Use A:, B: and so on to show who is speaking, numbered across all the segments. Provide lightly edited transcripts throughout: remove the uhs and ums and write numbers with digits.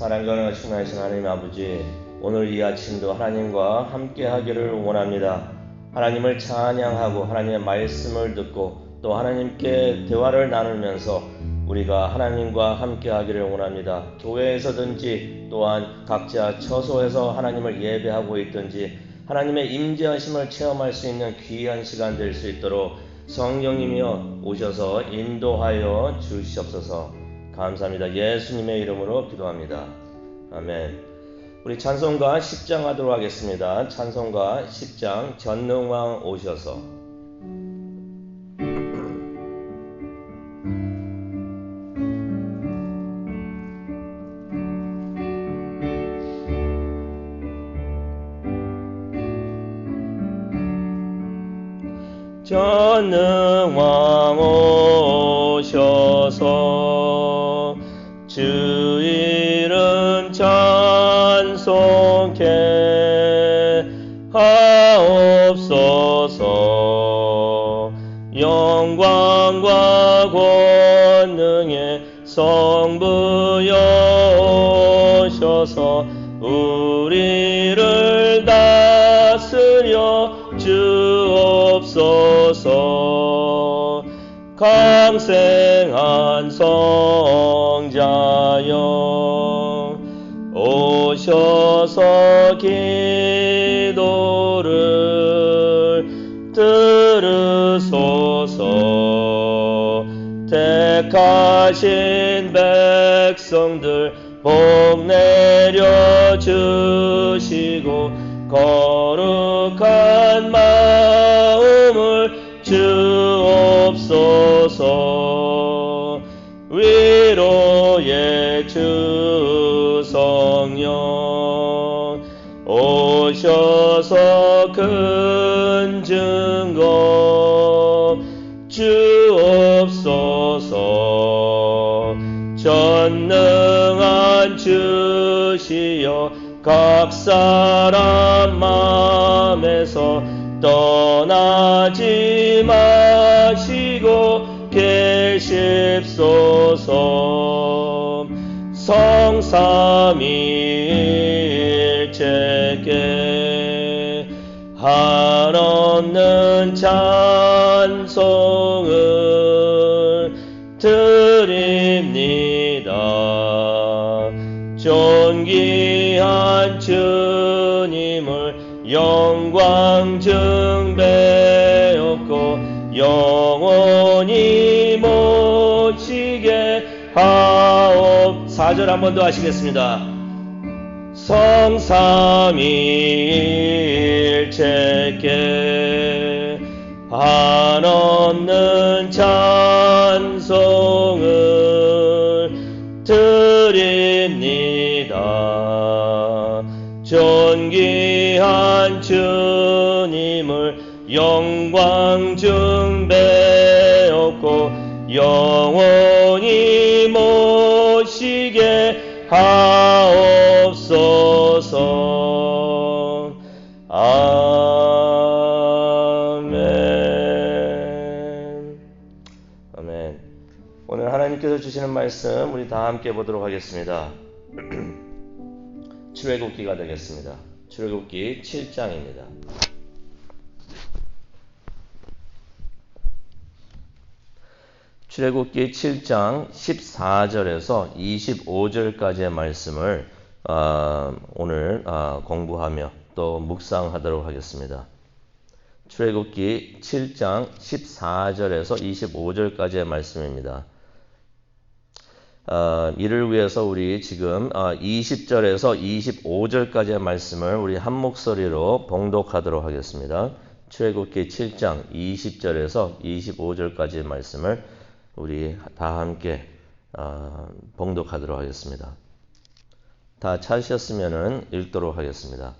A: 사랑과 은혜가 충만하신 하나님 아버지, 오늘 이 아침도 하나님과 함께 하기를 원합니다. 하나님을 찬양하고 하나님의 말씀을 듣고 또 하나님께 대화를 나누면서 우리가 하나님과 함께 하기를 원합니다. 교회에서든지 또한 각자 처소에서 하나님을 예배하고 있든지 하나님의 임재하심을 체험할 수 있는 귀한 시간 될 수 있도록 성령님이여 오셔서 인도하여 주시옵소서. 감사합니다. 예수님의 이름으로 기도합니다. 아멘. 우리 찬송가 10장 하도록 하겠습니다. 찬송가 10장 전능왕 오셔서. 전능왕 오셔서 주 이름 찬송케 하옵소서. 영광과 권능의 성부여 오셔서 우리를 다스려 주옵소서. 강생한 성자여 오셔서 기도를 들으소서. 택하신 백성들 복 내려 주시고 거룩한 마음을 주옵소서. 위로의 주 성령 오셔서 큰 증거 주옵소서. 전능한 주시여 각 사람 마음에서 떠나지 마시고 계십소서. 성삼위일체께 한없는 찬송을 드립니다. 존귀한 주님을 영광 증배였고 영원히 모시게 하옵. 4절 한 번 더 하시겠습니다. 성삼위일체께 한없는 찬송을 드립니다. 존귀한 주님을 영광 증배였고 영원히 모시게 하옵소서. 아멘. 아멘. 오늘 하나님께서 주시는 말씀 우리 다 함께 보도록 하겠습니다. 출애굽기가 되겠습니다. 출애굽기 7장입니다. 출애굽기 7장 14절에서 25절까지의 말씀을 오늘 공부하며 또 묵상하도록 하겠습니다. 출애굽기 7장 14절에서 25절까지의 말씀입니다. 이를 위해서 우리 지금 20절에서 25절까지의 말씀을 우리 한 목소리로 봉독하도록 하겠습니다. 출애굽기 7장 20절에서 25절까지의 말씀을 우리 다 함께 봉독하도록 하겠습니다. 다 찾으셨으면 읽도록 하겠습니다.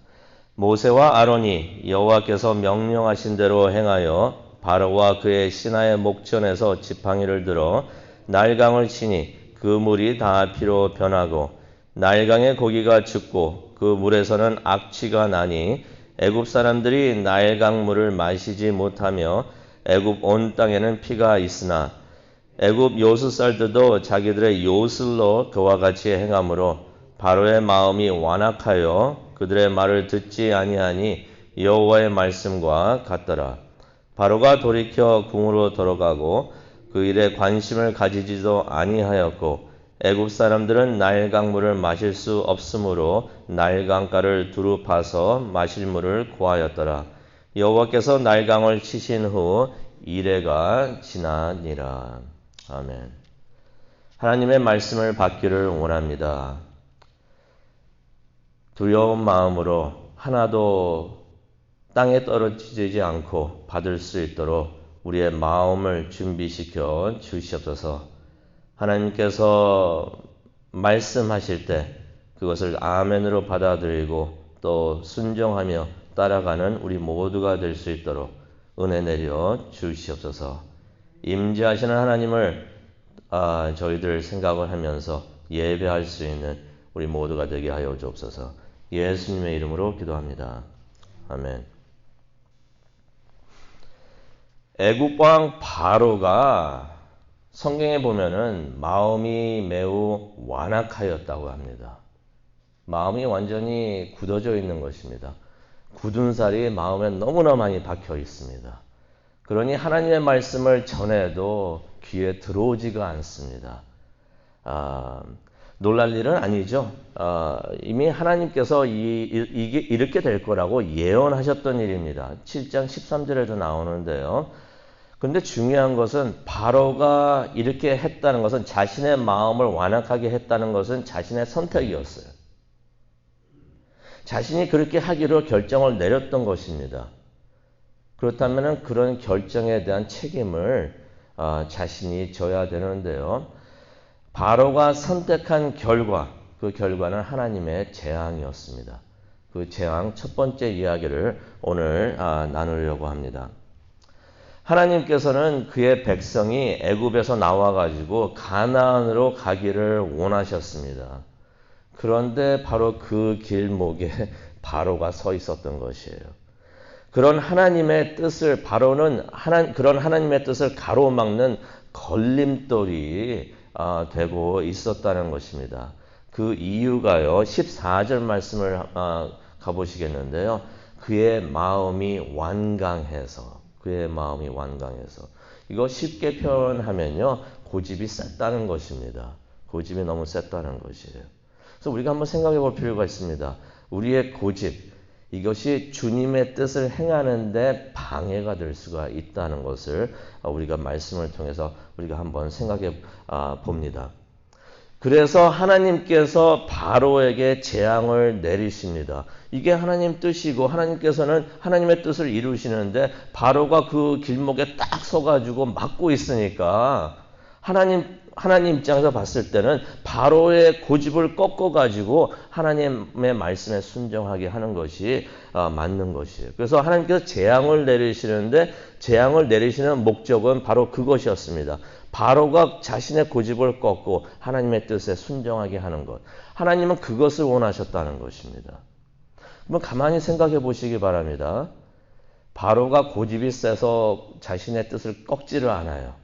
A: 모세와 아론이 여호와께서 명령하신 대로 행하여 바로와 그의 신하의 목전에서 지팡이를 들어 날강을 치니 그 물이 다 피로 변하고 나일강의 고기가 죽고 그 물에서는 악취가 나니 애굽 사람들이 나일강 물을 마시지 못하며 애굽 온 땅에는 피가 있으나 애굽 요술살들도 자기들의 요술로 그와 같이 행함으로 바로의 마음이 완악하여 그들의 말을 듣지 아니하니 여호와의 말씀과 같더라. 바로가 돌이켜 궁으로 들어가고 그 일에 관심을 가지지도 아니하였고 애굽 사람들은 나일 강물을 마실 수 없으므로 나일 강가를 두루 파서 마실 물을 구하였더라. 여호와께서 나일 강을 치신 후 이레가 지나니라. 아멘. 하나님의 말씀을 받기를 원합니다. 두려운 마음으로 하나도 땅에 떨어지지 않고 받을 수 있도록 우리의 마음을 준비시켜 주시옵소서. 하나님께서 말씀하실 때 그것을 아멘으로 받아들이고 또 순종하며 따라가는 우리 모두가 될 수 있도록 은혜 내려 주시옵소서. 임재하시는 하나님을 저희들 생각을 하면서 예배할 수 있는 우리 모두가 되게 하여 주옵소서. 예수님의 이름으로 기도합니다. 아멘. 애굽 왕 바로가 성경에 보면은 마음이 매우 완악하였다고 합니다. 마음이 완전히 굳어져 있는 것입니다. 굳은 살이 마음에 너무나 많이 박혀 있습니다. 그러니 하나님의 말씀을 전해도 귀에 들어오지가 않습니다. 놀랄 일은 아니죠. 이미 하나님께서 이게 이렇게 될 거라고 예언하셨던 일입니다. 7장 13절에도 나오는데요. 그런데 중요한 것은 바로가 이렇게 했다는 것은 자신의 마음을 완악하게 했다는 것은 자신의 선택이었어요. 자신이 그렇게 하기로 결정을 내렸던 것입니다. 그렇다면 그런 결정에 대한 책임을 자신이 져야 되는데요. 바로가 선택한 결과, 그 결과는 하나님의 재앙이었습니다. 그 재앙 첫 번째 이야기를 오늘 나누려고 합니다. 하나님께서는 그의 백성이 애굽에서 나와가지고 가나안으로 가기를 원하셨습니다. 그런데 바로 그 길목에 바로가 서 있었던 것이에요. 그런 하나님의 뜻을 바로는 그런 하나님의 뜻을 가로막는 걸림돌이 되고 있었다는 것입니다. 그 이유가요. 14절 말씀을 가보시겠는데요. 그의 마음이 완강해서 이거 쉽게 표현하면요. 고집이 셌다는 것입니다. 고집이 너무 셌다는 것이에요. 그래서 우리가 한번 생각해 볼 필요가 있습니다. 우리의 고집, 이것이 주님의 뜻을 행하는데 방해가 될 수가 있다는 것을 우리가 말씀을 통해서 우리가 한번 생각해 봅니다. 그래서 하나님께서 바로에게 재앙을 내리십니다. 이게 하나님 뜻이고 하나님께서는 하나님의 뜻을 이루시는데 바로가 그 길목에 딱 서가지고 막고 있으니까 하나님 입장에서 봤을 때는 바로의 고집을 꺾어가지고 하나님의 말씀에 순종하게 하는 것이 맞는 것이에요. 그래서 하나님께서 재앙을 내리시는데 재앙을 내리시는 목적은 바로 그것이었습니다. 바로가 자신의 고집을 꺾고 하나님의 뜻에 순종하게 하는 것. 하나님은 그것을 원하셨다는 것입니다. 한번 가만히 생각해 보시기 바랍니다. 바로가 고집이 세서 자신의 뜻을 꺾지를 않아요.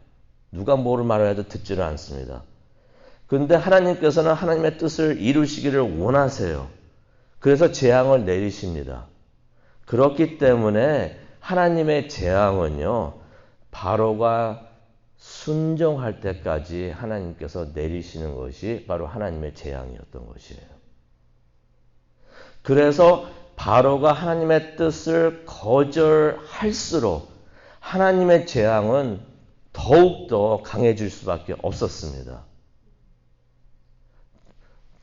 A: 누가 뭐를 말을 해도 듣지를 않습니다. 그런데 하나님께서는 하나님의 뜻을 이루시기를 원하세요. 그래서 재앙을 내리십니다. 그렇기 때문에 하나님의 재앙은요. 바로가 순종할 때까지 하나님께서 내리시는 것이 바로 하나님의 재앙이었던 것이에요. 그래서 바로가 하나님의 뜻을 거절할수록 하나님의 재앙은 더욱더 강해질 수밖에 없었습니다.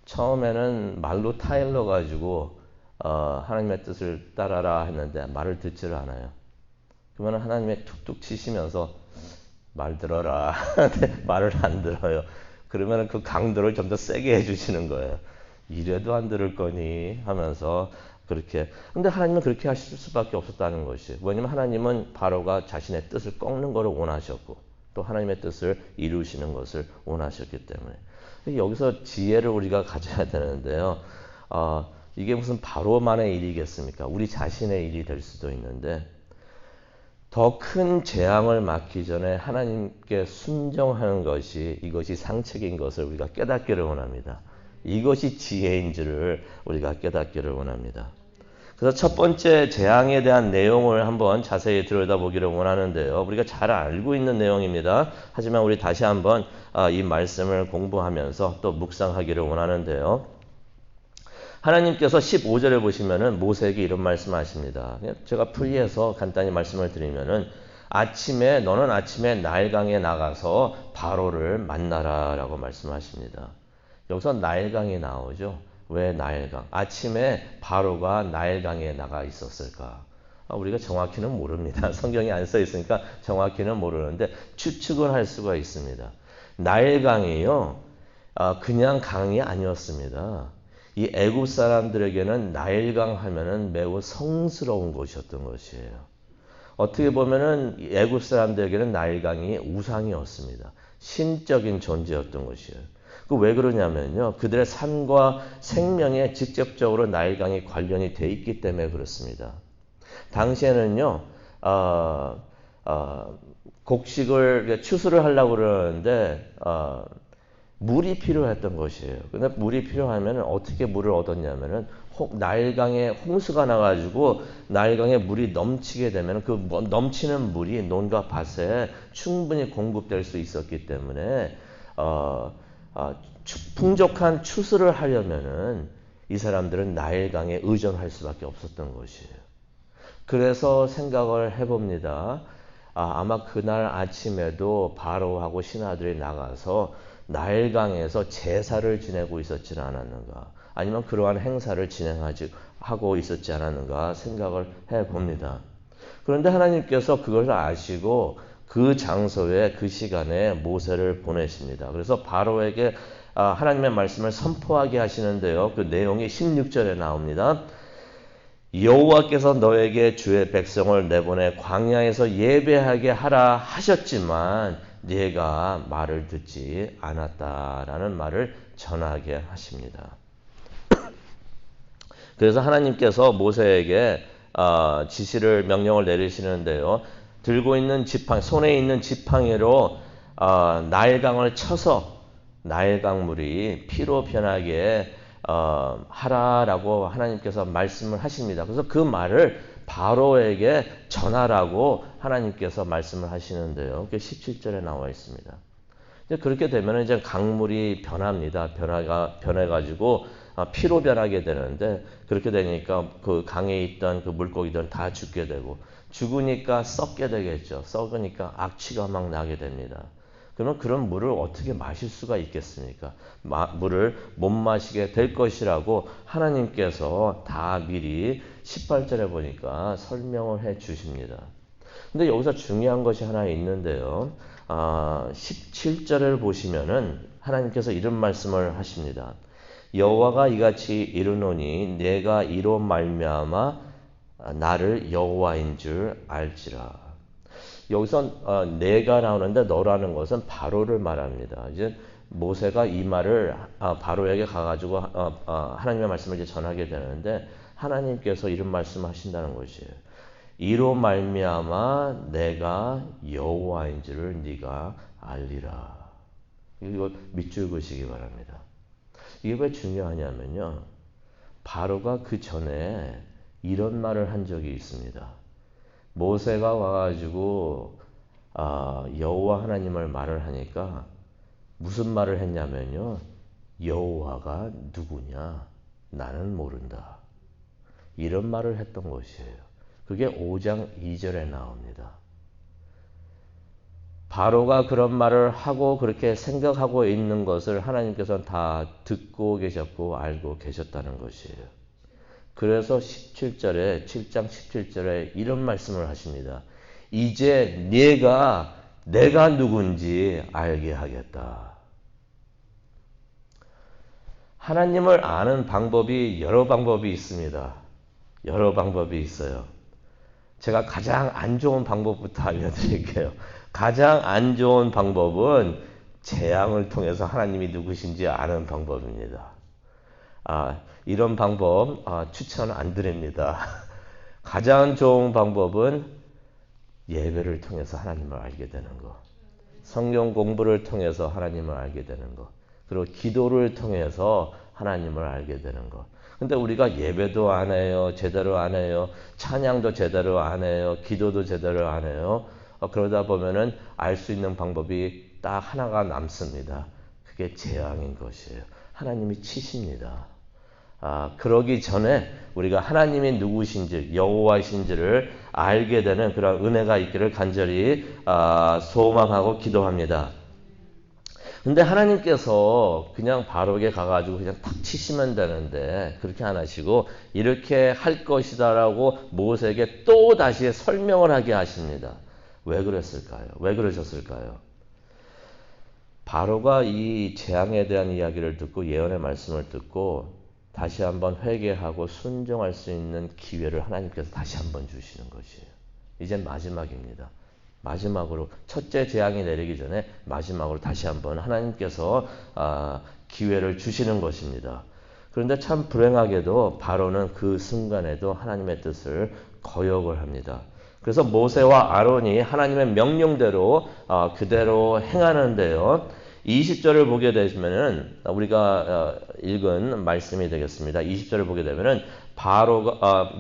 A: 처음에는 말로 타일러 가지고 하나님의 뜻을 따라라 했는데 말을 듣지를 않아요. 그러면 하나님의 툭툭 치시면서 말 들어라. 말을 안 들어요. 그러면 그 강도를 좀 더 세게 해주시는 거예요. 이래도 안 들을 거니 하면서 그렇게. 근데 하나님은 그렇게 하실 수밖에 없었다는 것이에요. 왜냐하면 하나님은 바로가 자신의 뜻을 꺾는 것을 원하셨고 또 하나님의 뜻을 이루시는 것을 원하셨기 때문에. 여기서 지혜를 우리가 가져야 되는데요. 이게 무슨 바로만의 일이겠습니까? 우리 자신의 일이 될 수도 있는데 더 큰 재앙을 맞기 전에 하나님께 순종하는 것이 이것이 상책인 것을 우리가 깨닫기를 원합니다. 이것이 지혜인 줄을 우리가 깨닫기를 원합니다. 그래서 첫 번째 재앙에 대한 내용을 한번 자세히 들여다보기를 원하는데요. 우리가 잘 알고 있는 내용입니다. 하지만 우리 다시 한번 이 말씀을 공부하면서 또 묵상하기를 원하는데요. 하나님께서 15절에 보시면은 모세에게 이런 말씀하십니다. 제가 풀이해서 간단히 말씀을 드리면은 너는 아침에 나일강에 나가서 바로를 만나라라고 말씀하십니다. 여기서 나일강이 나오죠. 왜 나일강? 아침에 바로가 나일강에 나가 있었을까? 우리가 정확히는 모릅니다. 성경에 안 써 있으니까 정확히는 모르는데 추측을 할 수가 있습니다. 나일강이요, 그냥 강이 아니었습니다. 이 애굽 사람들에게는 나일강 하면은 매우 성스러운 곳이었던 것이에요. 어떻게 보면은 애굽 사람들에게는 나일강이 우상이었습니다. 신적인 존재였던 것이에요. 그 왜 그러냐면요, 그들의 삶과 생명에 직접적으로 나일강이 관련이 돼 있기 때문에 그렇습니다. 당시에는요, 곡식을 추수를 하려고 그러는데 물이 필요했던 것이에요. 근데 물이 필요하면 어떻게 물을 얻었냐면은 나일강에 홍수가 나가지고 나일강에 물이 넘치게 되면 그 넘치는 물이 논과 밭에 충분히 공급될 수 있었기 때문에 풍족한 추수를 하려면은 이 사람들은 나일강에 의존할 수밖에 없었던 것이에요. 그래서 생각을 해봅니다. 아마 그날 아침에도 바로하고 신하들이 나가서 나일강에서 제사를 지내고 있었지 않았는가, 아니면 그러한 행사를 하고 있었지 않았는가 생각을 해봅니다. 그런데 하나님께서 그걸 아시고 그 장소에 그 시간에 모세를 보내십니다. 그래서 바로에게 하나님의 말씀을 선포하게 하시는데요. 그 내용이 16절에 나옵니다. 여호와께서 너에게 주의 백성을 내보내 광야에서 예배하게 하라 하셨지만 네가 말을 듣지 않았다라는 말을 전하게 하십니다. 그래서 하나님께서 모세에게 명령을 내리시는데요. 들고 있는 손에 있는 지팡이로 나일강을 쳐서 나일강물이 피로 변하게 하라라고 하나님께서 말씀을 하십니다. 그래서 그 말을 바로에게 전하라고 하나님께서 말씀을 하시는데요. 그게 17절에 나와 있습니다. 이제 그렇게 되면 이제 강물이 변합니다. 변해가지고 피로 변하게 되는데, 그렇게 되니까 그 강에 있던 그 물고기들은 다 죽게 되고, 죽으니까 썩게 되겠죠. 썩으니까 악취가 막 나게 됩니다. 그러면 그런 물을 어떻게 마실 수가 있겠습니까? 물을 못 마시게 될 것이라고 하나님께서 다 미리 18절에 보니까 설명을 해 주십니다. 근데 여기서 중요한 것이 하나 있는데요. 17절을 보시면은 하나님께서 이런 말씀을 하십니다. 여호와가 이같이 이르노니 내가 이로 말미암아 나를 여호와인 줄 알지라. 여기서 내가 나오는데 너라는 것은 바로를 말합니다. 이제 모세가 이 말을 바로에게 가가지고 하나님의 말씀을 이제 전하게 되는데, 하나님께서 이런 말씀하신다는 것이에요. 이로 말미암아 내가 여호와인지를 네가 알리라. 이거 밑줄 그시기 바랍니다. 이게 왜 중요하냐면요, 바로가 그 전에 이런 말을 한 적이 있습니다. 모세가 와가지고 여호와 하나님을 말을 하니까 무슨 말을 했냐면요, 여호와가 누구냐? 나는 모른다. 이런 말을 했던 것이에요. 그게 5장 2절에 나옵니다. 바로가 그런 말을 하고 그렇게 생각하고 있는 것을 하나님께서는 다 듣고 계셨고 알고 계셨다는 것이에요. 그래서 7장 17절에 이런 말씀을 하십니다. 이제 내가 누군지 알게 하겠다. 하나님을 아는 방법이 여러 방법이 있습니다. 여러 방법이 있어요. 제가 가장 안 좋은 방법부터 알려드릴게요. 가장 안 좋은 방법은 재앙을 통해서 하나님이 누구신지 아는 방법입니다. 이런 방법 추천 안 드립니다. 가장 좋은 방법은 예배를 통해서 하나님을 알게 되는 것, 성경 공부를 통해서 하나님을 알게 되는 것, 그리고 기도를 통해서 하나님을 알게 되는 것. 근데 우리가 예배도 안 해요. 제대로 안 해요. 찬양도 제대로 안 해요. 기도도 제대로 안 해요. 그러다 보면은 알 수 있는 방법이 딱 하나가 남습니다. 그게 재앙인 것이에요. 하나님이 치십니다. 그러기 전에 우리가 하나님이 누구신지 여호와이신지를 알게 되는 그런 은혜가 있기를 간절히 소망하고 기도합니다. 근데 하나님께서 그냥 바로게 가가지고 그냥 탁 치시면 되는데 그렇게 안 하시고 이렇게 할 것이다라고 모세에게 또 다시 설명을 하게 하십니다. 왜 그랬을까요? 왜 그러셨을까요? 바로가 이 재앙에 대한 이야기를 듣고 예언의 말씀을 듣고 다시 한번 회개하고 순종할 수 있는 기회를 하나님께서 다시 한번 주시는 것이에요. 이젠 마지막입니다. 마지막으로 첫째 재앙이 내리기 전에 마지막으로 다시 한번 하나님께서 기회를 주시는 것입니다. 그런데 참 불행하게도 바로는 그 순간에도 하나님의 뜻을 거역을 합니다. 그래서 모세와 아론이 하나님의 명령대로 그대로 행하는데요. 20절을 보게 되시면은 우리가 읽은 말씀이 되겠습니다. 20절을 보게 되면은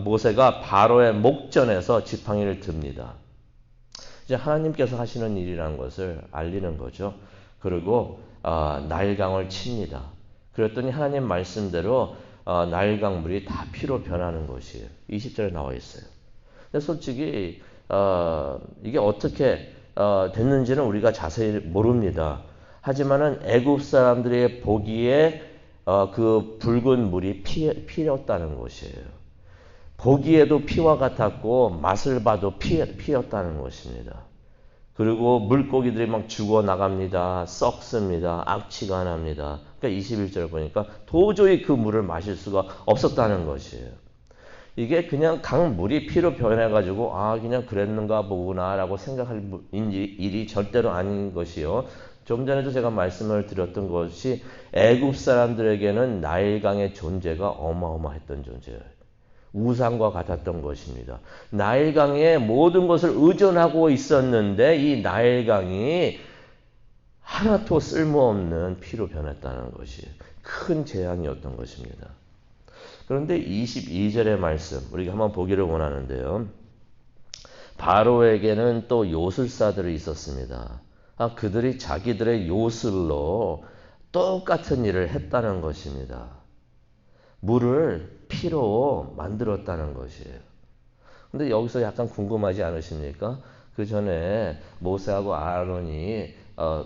A: 모세가 바로의 목전에서 지팡이를 듭니다. 이제 하나님께서 하시는 일이라는 것을 알리는 거죠. 그리고 나일강을 칩니다. 그랬더니 하나님 말씀대로 나일강 물이 다 피로 변하는 것이에요. 20절에 나와 있어요. 근데 솔직히 이게 어떻게 됐는지는 우리가 자세히 모릅니다. 하지만은 애굽 사람들이 보기에 그 붉은 물이 피였다는 것이에요. 보기에도 피와 같았고 맛을 봐도 피였다는 것입니다. 그리고 물고기들이 막 죽어나갑니다. 썩습니다. 악취가 납니다. 그러니까 21절 보니까 도저히 그 물을 마실 수가 없었다는 것이에요. 이게 그냥 강물이 피로 변해가지고 그냥 그랬는가 보구나라고 생각할 일이 절대로 아닌 것이요. 좀 전에도 제가 말씀을 드렸던 것이 애굽 사람들에게는 나일강의 존재가 어마어마했던 존재예요. 우상과 같았던 것입니다. 나일강에 모든 것을 의존하고 있었는데 이 나일강이 하나도 쓸모없는 피로 변했다는 것이 큰 재앙이었던 것입니다. 그런데 22절의 말씀 우리가 한번 보기를 원하는데요. 바로에게는 또 요술사들이 있었습니다. 그들이 자기들의 요술로 똑같은 일을 했다는 것입니다. 물을 피로 만들었다는 것이에요. 근데 여기서 약간 궁금하지 않으십니까? 그 전에 모세하고 아론이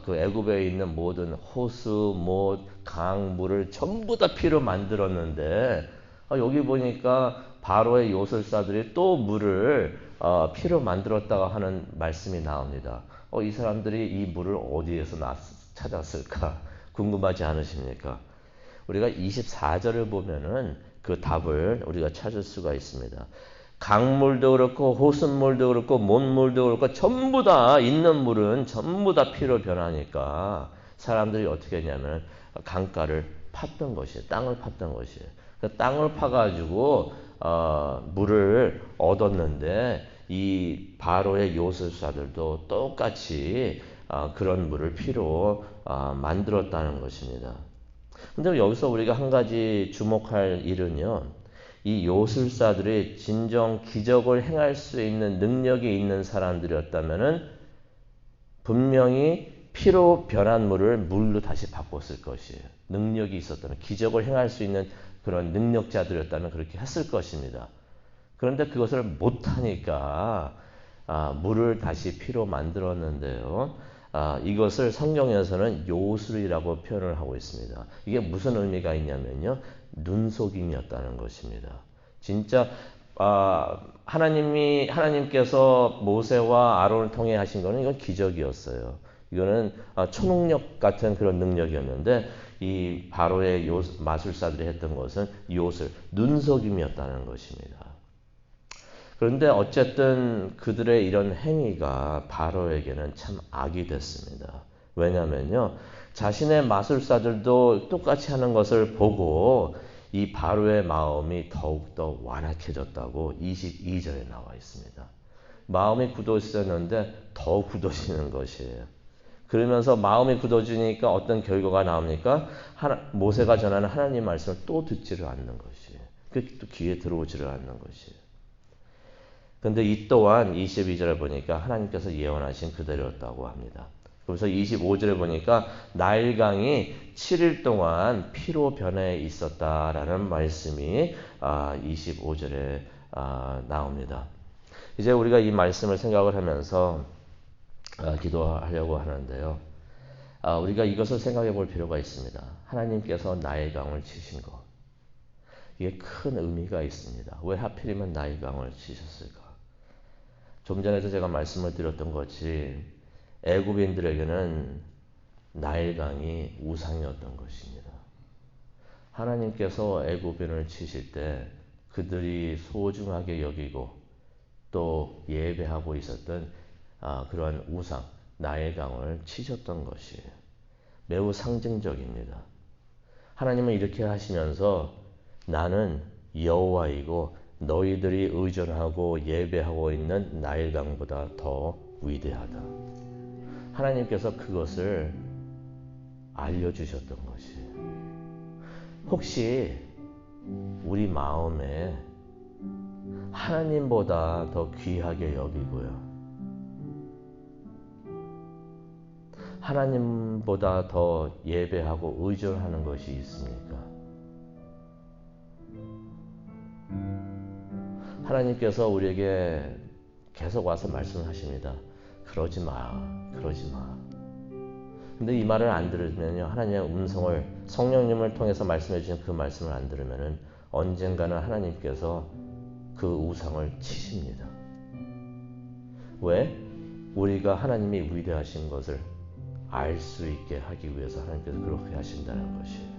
A: 그 애굽에 있는 모든 호수, 못, 강, 물을 전부 다 피로 만들었는데 여기 보니까 바로의 요술사들이 또 물을 피로 만들었다고 하는 말씀이 나옵니다. 이 사람들이 이 물을 어디에서 찾았을까? 궁금하지 않으십니까? 우리가 24절을 보면은 그 답을 우리가 찾을 수가 있습니다. 강물도 그렇고 호수물도 그렇고 못물도 그렇고 전부 다 있는 물은 전부 다 피로 변하니까 사람들이 어떻게 했냐면 강가를 팠던 것이에요. 땅을 팠던 것이에요. 그 땅을 파가지고 물을 얻었는데 이 바로의 요술사들도 똑같이 그런 물을 피로 만들었다는 것입니다. 근데 여기서 우리가 한 가지 주목할 일은요. 이 요술사들이 진정 기적을 행할 수 있는 능력이 있는 사람들이었다면은 분명히 피로 변한 물을 물로 다시 바꿨을 것이에요. 능력이 있었다면 기적을 행할 수 있는 그런 능력자들이었다면 그렇게 했을 것입니다. 그런데 그것을 못하니까 물을 다시 피로 만들었는데요. 이것을 성경에서는 요술이라고 표현을 하고 있습니다. 이게 무슨 의미가 있냐면요. 눈속임이었다는 것입니다. 진짜 하나님께서 모세와 아론을 통해 하신 거는 이건 기적이었어요. 이거는 초능력 같은 그런 능력이었는데 이 바로의 마술사들이 했던 것은 요술, 눈속임이었다는 것입니다. 그런데 어쨌든 그들의 이런 행위가 바로에게는 참 악이 됐습니다. 왜냐면요. 자신의 마술사들도 똑같이 하는 것을 보고 이 바로의 마음이 더욱더 완악해졌다고 22절에 나와 있습니다. 마음이 굳어있었는데 더 굳어지는 것이에요. 그러면서 마음이 굳어지니까 어떤 결과가 나옵니까? 모세가 전하는 하나님 말씀을 또 듣지를 않는 것이. 그게 또 귀에 들어오지를 않는 것이. 근데 이 또한 22절에 보니까 하나님께서 예언하신 그대로였다고 합니다. 그래서 25절에 보니까 나일강이 7일 동안 피로 변해 있었다라는 말씀이 25절에 나옵니다. 이제 우리가 이 말씀을 생각을 하면서 기도하려고 하는데요. 우리가 이것을 생각해 볼 필요가 있습니다. 하나님께서 나일강을 치신 것. 이게 큰 의미가 있습니다. 왜 하필이면 나일강을 치셨을까? 좀 전에도 제가 말씀을 드렸던 것이 애굽인들에게는 나일강이 우상이었던 것입니다. 하나님께서 애굽인을 치실 때 그들이 소중하게 여기고 또 예배하고 있었던 그러한 우상, 나일강을 치셨던 것이 매우 상징적입니다. 하나님은 이렇게 하시면서 나는 여호와이고 너희들이 의존하고 예배하고 있는 나일강보다 더 위대하다. 하나님께서 그것을 알려주셨던 것이. 혹시 우리 마음에 하나님보다 더 귀하게 여기고요. 하나님보다 더 예배하고 의존하는 것이 있습니까? 하나님께서 우리에게 계속 와서 말씀하십니다. 그러지 마. 그러지 마. 근데 이 말을 안 들으면요. 하나님의 음성을 성령님을 통해서 말씀해 주신 그 말씀을 안 들으면은 언젠가는 하나님께서 그 우상을 치십니다. 왜? 우리가 하나님이 위대하신 것을 알 수 있게 하기 위해서 하나님께서 그렇게 하신다는 것이에요.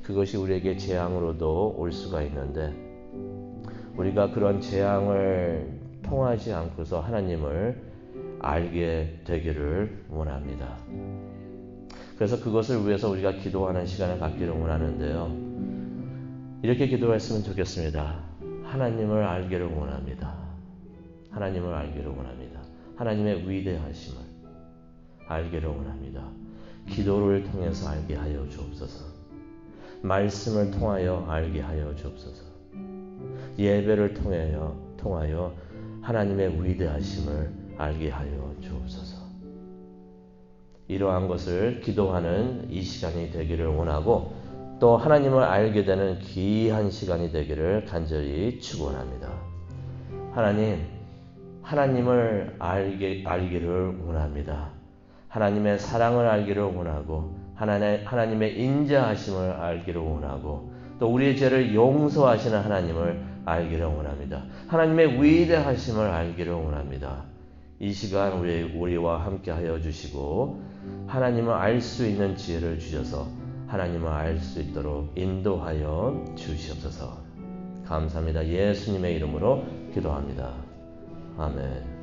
A: 그것이 우리에게 재앙으로도 올 수가 있는데 우리가 그런 재앙을 통하지 않고서 하나님을 알게 되기를 원합니다. 그래서 그것을 위해서 우리가 기도하는 시간을 갖기를 원하는데요. 이렇게 기도했으면 좋겠습니다. 하나님을 알기를 원합니다. 하나님을 알기를 원합니다. 하나님의 위대하심을 알기를 원합니다. 기도를 통해서 알게 하여 주옵소서. 말씀을 통하여 알게 하여 주옵소서. 예배를 통하여 하나님의 위대하심을 알게 하여 주옵소서. 이러한 것을 기도하는 이 시간이 되기를 원하고 또 하나님을 알게 되는 귀한 시간이 되기를 간절히 축원합니다. 하나님을 알기를 원합니다. 하나님의 사랑을 알기를 원하고 하나님의 인자하심을 알기를 원하고 또 우리의 죄를 용서하시는 하나님을 알기를 원합니다. 하나님의 위대하심을 알기를 원합니다. 이 시간 우리와 함께 하여 주시고 하나님을 알 수 있는 지혜를 주셔서 하나님을 알 수 있도록 인도하여 주시옵소서. 감사합니다. 예수님의 이름으로 기도합니다. 아멘.